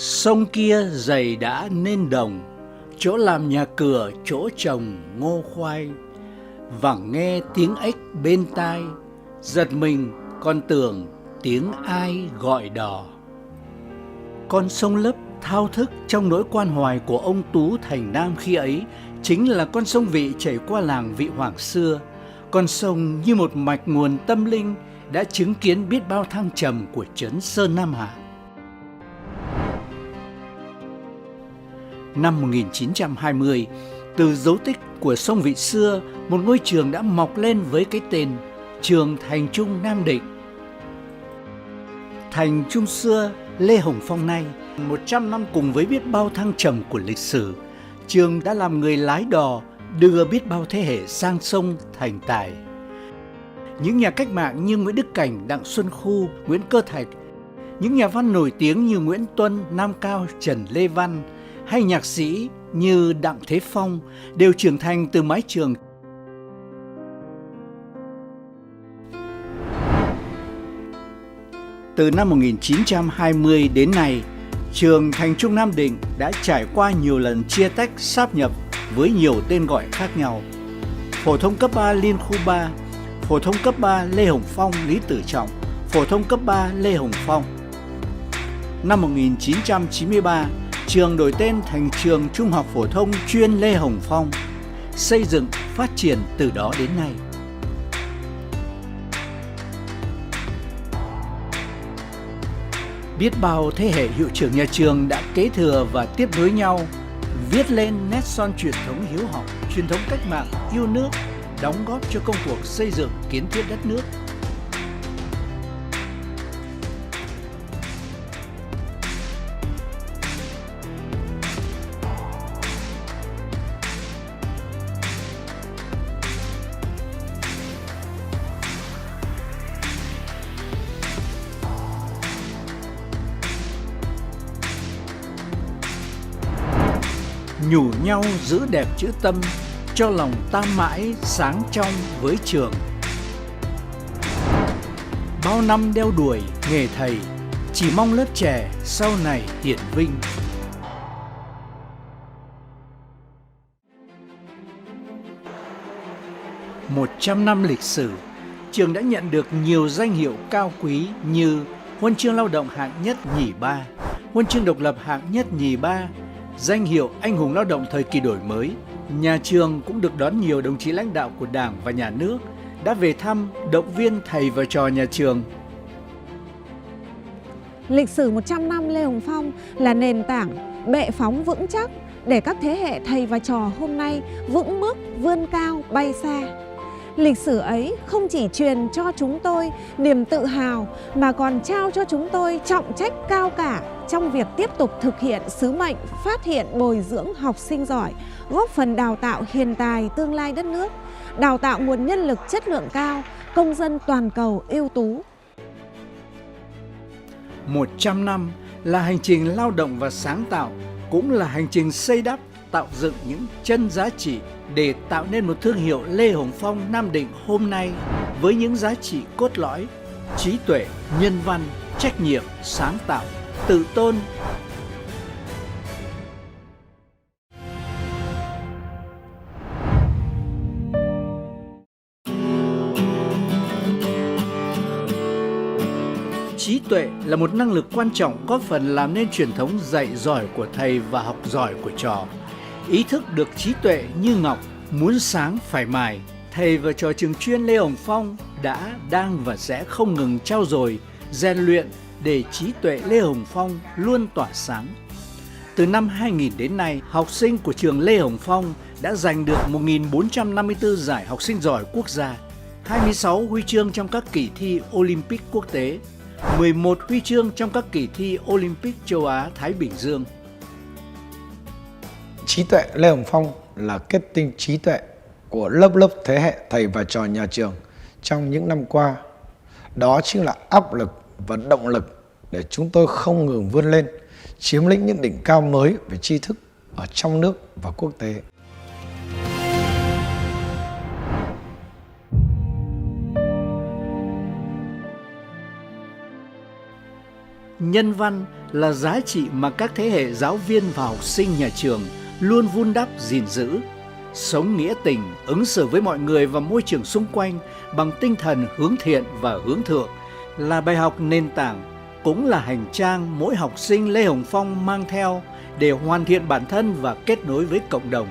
Sông kia dày đã nên đồng, chỗ làm nhà cửa, chỗ trồng ngô khoai. Vẳng nghe tiếng ếch bên tai, giật mình còn tưởng tiếng ai gọi đò. Con sông Lấp thao thức trong nỗi quan hoài của ông Tú Thành Nam khi ấy chính là con sông Vị chảy qua làng Vị Hoàng xưa. Con sông như một mạch nguồn tâm linh đã chứng kiến biết bao thăng trầm của trấn Sơn Nam Hạ. Năm 1920, từ dấu tích của sông Vị xưa, một ngôi trường đã mọc lên với cái tên Trường Thành Trung Nam Định. Thành Trung xưa, Lê Hồng Phong nay, 100 năm cùng với biết bao thăng trầm của lịch sử, trường đã làm người lái đò đưa biết bao thế hệ sang sông thành tài. Những nhà cách mạng như Nguyễn Đức Cảnh, Đặng Xuân Khu, Nguyễn Cơ Thạch, những nhà văn nổi tiếng như Nguyễn Tuân, Nam Cao, Trần Lê Văn, hay nhạc sĩ như Đặng Thế Phong đều trưởng thành từ mái trường. Từ năm 1920 đến nay, trường Thành Trung Nam Định đã trải qua nhiều lần chia tách sáp nhập với nhiều tên gọi khác nhau. Phổ thông cấp 3 Liên khu 3, phổ thông cấp 3 Lê Hồng Phong Lý Tự Trọng, phổ thông cấp 3 Lê Hồng Phong. Năm 1993, trường đổi tên thành Trường Trung học phổ thông chuyên Lê Hồng Phong, xây dựng phát triển từ đó đến nay. Biết bao thế hệ hiệu trưởng nhà trường đã kế thừa và tiếp nối nhau, viết lên nét son truyền thống hiếu học, truyền thống cách mạng, yêu nước, đóng góp cho công cuộc xây dựng kiến thiết đất nước. Nhủ nhau giữ đẹp chữ tâm, cho lòng ta mãi sáng trong với trường. Bao năm đeo đuổi nghề thầy, chỉ mong lớp trẻ sau này hiển vinh. Một 100 năm lịch sử, trường đã nhận được nhiều danh hiệu cao quý như Huân chương Lao động hạng nhất nhì 3, Huân chương Độc lập hạng nhất nhì 3, danh hiệu Anh hùng Lao động thời kỳ đổi mới. Nhà trường cũng được đón nhiều đồng chí lãnh đạo của Đảng và Nhà nước đã về thăm, động viên thầy và trò nhà trường. Lịch sử 100 năm Lê Hồng Phong là nền tảng bệ phóng vững chắc để các thế hệ thầy và trò hôm nay vững bước vươn cao bay xa. Lịch sử ấy không chỉ truyền cho chúng tôi niềm tự hào mà còn trao cho chúng tôi trọng trách cao cả trong việc tiếp tục thực hiện sứ mệnh phát hiện bồi dưỡng học sinh giỏi, góp phần đào tạo hiền tài tương lai đất nước, đào tạo nguồn nhân lực chất lượng cao, công dân toàn cầu ưu tú. 100 năm là hành trình lao động và sáng tạo, cũng là hành trình xây đắp, tạo dựng những chân giá trị để tạo nên một thương hiệu Lê Hồng Phong Nam Định hôm nay với những giá trị cốt lõi: trí tuệ, nhân văn, trách nhiệm, sáng tạo, tự tôn. Trí tuệ là một năng lực quan trọng góp phần làm nên truyền thống dạy giỏi của thầy và học giỏi của trò. Ý thức được trí tuệ như ngọc, muốn sáng phải mài, thầy và trò trường chuyên Lê Hồng Phong đã, đang và sẽ không ngừng trau dồi, rèn luyện để trí tuệ Lê Hồng Phong luôn tỏa sáng. Từ năm 2000 đến nay, học sinh của trường Lê Hồng Phong đã giành được 1.454 giải học sinh giỏi quốc gia, 26 huy chương trong các kỳ thi Olympic quốc tế, 11 huy chương trong các kỳ thi Olympic châu Á Thái Bình Dương. Trí tuệ Lê Hồng Phong là kết tinh trí tuệ của lớp lớp thế hệ thầy và trò nhà trường trong những năm qua. Đó chính là áp lực và động lực để chúng tôi không ngừng vươn lên, chiếm lĩnh những đỉnh cao mới về tri thức ở trong nước và quốc tế. Nhân văn là giá trị mà các thế hệ giáo viên và học sinh nhà trường luôn vun đắp gìn giữ. Sống nghĩa tình, ứng xử với mọi người và môi trường xung quanh bằng tinh thần hướng thiện và hướng thượng là bài học nền tảng, cũng là hành trang mỗi học sinh Lê Hồng Phong mang theo để hoàn thiện bản thân và kết nối với cộng đồng.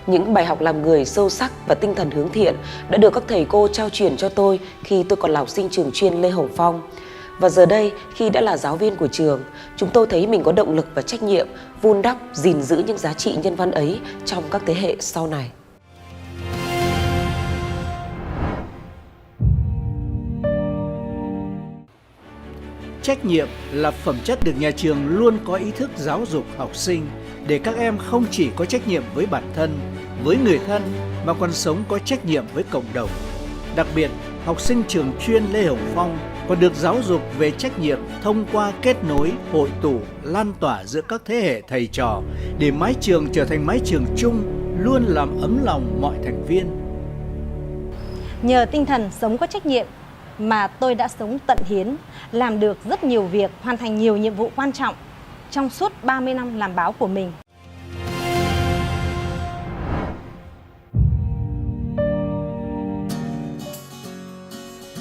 Những bài học làm người sâu sắc và tinh thần hướng thiện đã được các thầy cô trao truyền cho tôi khi tôi còn là học sinh trường chuyên Lê Hồng Phong. Và giờ đây, khi đã là giáo viên của trường, chúng tôi thấy mình có động lực và trách nhiệm vun đắp, gìn giữ những giá trị nhân văn ấy trong các thế hệ sau này. Trách nhiệm là phẩm chất được nhà trường luôn có ý thức giáo dục học sinh để các em không chỉ có trách nhiệm với bản thân, với người thân mà còn sống có trách nhiệm với cộng đồng. Đặc biệt, học sinh trường chuyên Lê Hồng Phong còn được giáo dục về trách nhiệm thông qua kết nối, hội tụ, lan tỏa giữa các thế hệ thầy trò để mái trường trở thành mái trường chung, luôn làm ấm lòng mọi thành viên. Nhờ tinh thần sống có trách nhiệm mà tôi đã sống tận hiến, làm được rất nhiều việc, hoàn thành nhiều nhiệm vụ quan trọng trong suốt 30 năm làm báo của mình.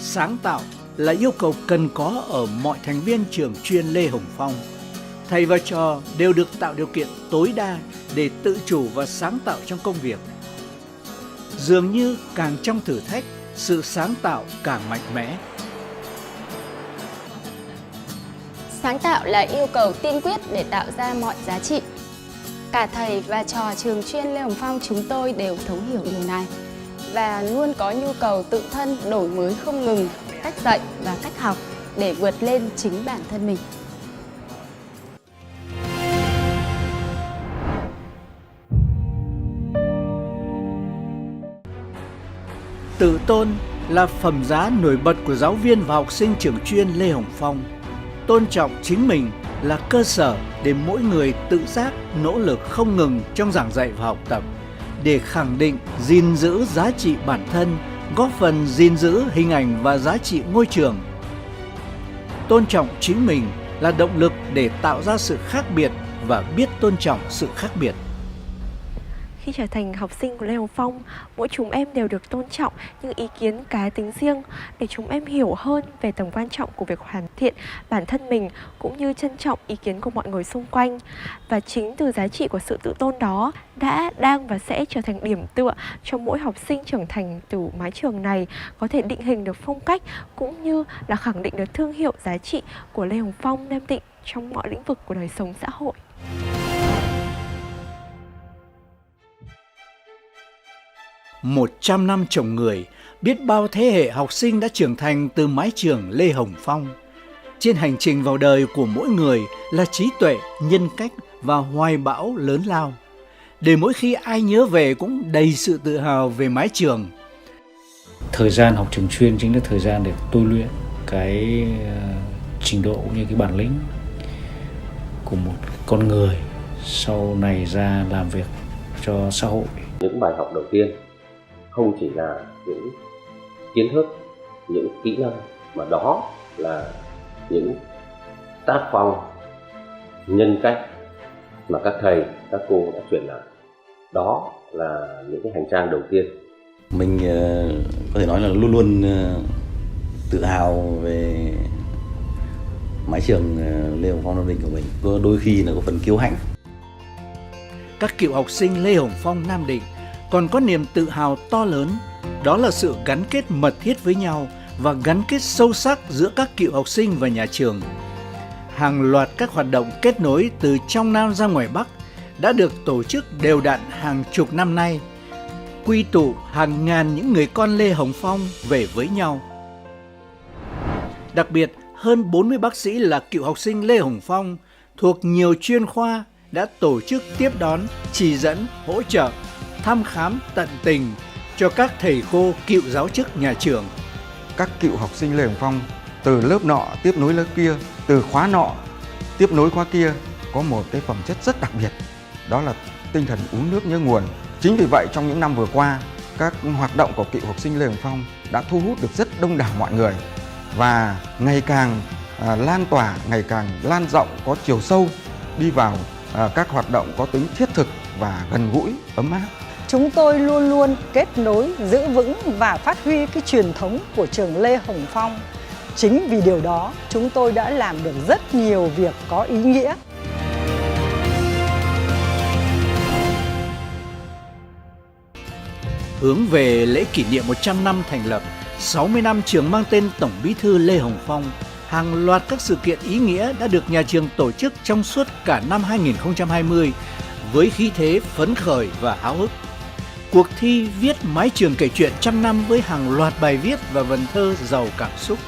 Sáng tạo là yêu cầu cần có ở mọi thành viên trường chuyên Lê Hồng Phong. Thầy và trò đều được tạo điều kiện tối đa để tự chủ và sáng tạo trong công việc. Dường như càng trong thử thách, sự sáng tạo càng mạnh mẽ. Sáng tạo là yêu cầu tiên quyết để tạo ra mọi giá trị. Cả thầy và trò trường chuyên Lê Hồng Phong chúng tôi đều thấu hiểu điều này và luôn có nhu cầu tự thân đổi mới không ngừng cách dạy và cách học để vượt lên chính bản thân mình. Tự tôn là phẩm giá nổi bật của giáo viên và học sinh trường chuyên Lê Hồng Phong. Tôn trọng chính mình là cơ sở để mỗi người tự giác, nỗ lực không ngừng trong giảng dạy và học tập, để khẳng định, gìn giữ giá trị bản thân, góp phần gìn giữ hình ảnh và giá trị ngôi trường. Tôn trọng chính mình là động lực để tạo ra sự khác biệt và biết tôn trọng sự khác biệt. Khi trở thành học sinh của Lê Hồng Phong, mỗi chúng em đều được tôn trọng những ý kiến cá tính riêng để chúng em hiểu hơn về tầm quan trọng của việc hoàn thiện bản thân mình cũng như trân trọng ý kiến của mọi người xung quanh. Và chính từ giá trị của sự tự tôn đó đã, đang và sẽ trở thành điểm tựa cho mỗi học sinh trưởng thành từ mái trường này có thể định hình được phong cách cũng như là khẳng định được thương hiệu giá trị của Lê Hồng Phong Nam Định trong mọi lĩnh vực của đời sống xã hội. Một 100 năm trồng người, biết bao thế hệ học sinh đã trưởng thành từ mái trường Lê Hồng Phong. Trên hành trình vào đời của mỗi người là trí tuệ, nhân cách và hoài bão lớn lao, để mỗi khi ai nhớ về cũng đầy sự tự hào về mái trường. Thời gian học trường chuyên chính là thời gian để tôi luyện cái trình độ cũng như cái bản lĩnh của một con người sau này ra làm việc cho xã hội. Những bài học đầu tiên không chỉ là những kiến thức, những kỹ năng, mà đó là những tác phong, nhân cách mà các thầy, các cô đã truyền lại. Đó là những cái hành trang đầu tiên. Mình có thể nói là luôn luôn tự hào về mái trường Lê Hồng Phong Nam Định của mình. Đôi khi là có phần kiêu hãnh. Các cựu học sinh Lê Hồng Phong Nam Định còn có niềm tự hào to lớn, đó là sự gắn kết mật thiết với nhau và gắn kết sâu sắc giữa các cựu học sinh và nhà trường. Hàng loạt các hoạt động kết nối từ trong Nam ra ngoài Bắc đã được tổ chức đều đặn hàng chục năm nay, quy tụ hàng ngàn những người con Lê Hồng Phong về với nhau. Đặc biệt, hơn 40 bác sĩ là cựu học sinh Lê Hồng Phong thuộc nhiều chuyên khoa đã tổ chức tiếp đón, chỉ dẫn, hỗ trợ, thăm khám tận tình cho các thầy cô cựu giáo chức nhà trường. Các cựu học sinh Lê Hồng Phong từ lớp nọ tiếp nối lớp kia, từ khóa nọ tiếp nối khóa kia có một cái phẩm chất rất đặc biệt, đó là tinh thần uống nước nhớ nguồn. Chính vì vậy trong những năm vừa qua, các hoạt động của cựu học sinh Lê Hồng Phong đã thu hút được rất đông đảo mọi người. và ngày càng lan tỏa, ngày càng lan rộng, có chiều sâu, đi vào các hoạt động có tính thiết thực và gần gũi, ấm áp. Chúng tôi luôn luôn kết nối, giữ vững và phát huy cái truyền thống của trường Lê Hồng Phong. Chính vì điều đó, chúng tôi đã làm được rất nhiều việc có ý nghĩa. Hướng về lễ kỷ niệm 100 năm thành lập, 60 năm trường mang tên Tổng Bí thư Lê Hồng Phong, hàng loạt các sự kiện ý nghĩa đã được nhà trường tổ chức trong suốt cả năm 2020 với khí thế phấn khởi và háo hức. Cuộc thi viết mái trường kể chuyện trăm năm với hàng loạt bài viết và vần thơ giàu cảm xúc.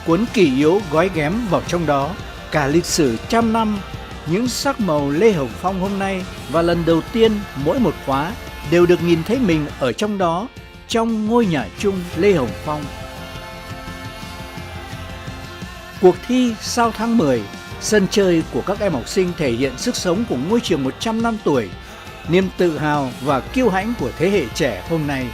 Cuốn kỷ yếu gói ghém vào trong đó cả lịch sử trăm năm, những sắc màu Lê Hồng Phong hôm nay, và lần đầu tiên mỗi một khóa đều được nhìn thấy mình ở trong đó, trong ngôi nhà chung Lê Hồng Phong. Cuộc thi sau tháng 10, sân chơi của các em học sinh thể hiện sức sống của ngôi trường 100 năm tuổi, niềm tự hào và kiêu hãnh của thế hệ trẻ hôm nay.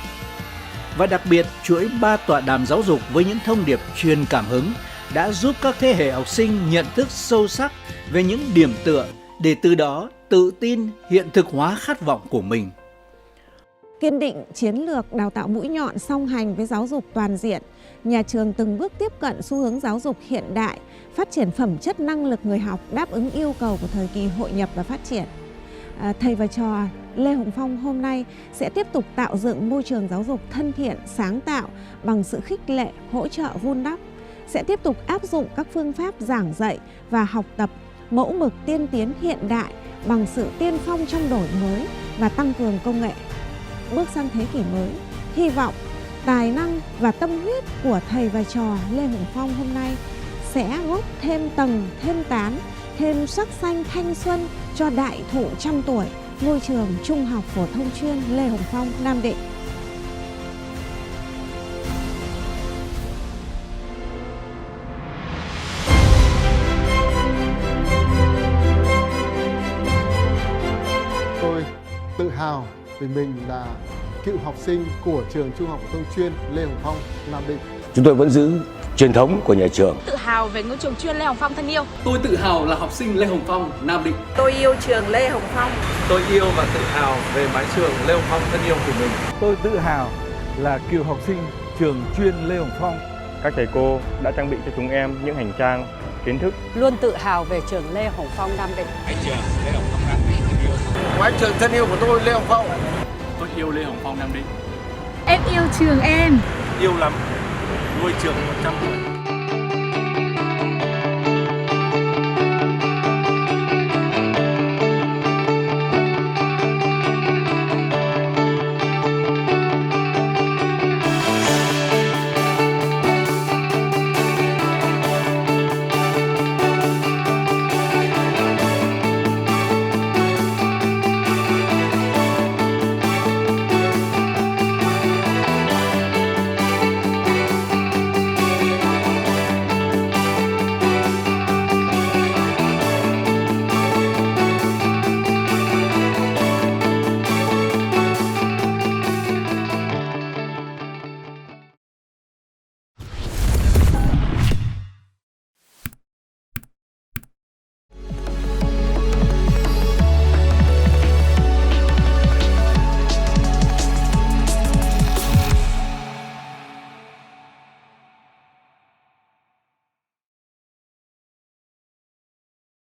Và đặc biệt, chuỗi 3 tọa đàm giáo dục với những thông điệp truyền cảm hứng đã giúp các thế hệ học sinh nhận thức sâu sắc về những điểm tựa để từ đó tự tin hiện thực hóa khát vọng của mình. Kiên định chiến lược đào tạo mũi nhọn song hành với giáo dục toàn diện, nhà trường từng bước tiếp cận xu hướng giáo dục hiện đại, phát triển phẩm chất năng lực người học đáp ứng yêu cầu của thời kỳ hội nhập và phát triển. Thầy và trò Lê Hồng Phong hôm nay sẽ tiếp tục tạo dựng môi trường giáo dục thân thiện, sáng tạo bằng sự khích lệ, hỗ trợ vun đắp, sẽ tiếp tục áp dụng các phương pháp giảng dạy và học tập mẫu mực tiên tiến hiện đại bằng sự tiên phong trong đổi mới và tăng cường công nghệ. Bước sang thế kỷ mới, hy vọng tài năng và tâm huyết của thầy và trò Lê Hồng Phong hôm nay sẽ góp thêm tầng, thêm tán, thêm sắc xanh thanh xuân cho đại thụ trăm tuổi, ngôi trường Trung học phổ thông chuyên Lê Hồng Phong, Nam Định. Tôi tự hào vì mình là cựu học sinh của trường Trung học phổ thông chuyên Lê Hồng Phong, Nam Định. Chúng tôi vẫn giữ truyền thống của nhà trường. Tự hào về ngôi trường chuyên Lê Hồng Phong thân yêu. Tôi tự hào là học sinh Lê Hồng Phong, Nam Định. Tôi yêu trường Lê Hồng Phong. Tôi yêu và tự hào về mái trường Lê Hồng Phong thân yêu của mình. Tôi tự hào là cựu học sinh trường chuyên Lê Hồng Phong. Các thầy cô đã trang bị cho chúng em những hành trang, kiến thức. Luôn tự hào về trường Lê Hồng Phong, Nam Định. Mái trường Lê Hồng Phong, Nam Định thân yêu. Mái trường thân yêu của tôi Lê Hồng Phong. Tôi yêu Lê Hồng Phong, Nam Định. Em yêu trường em. Yêu lắm. Ngôi trường 100 tuổi.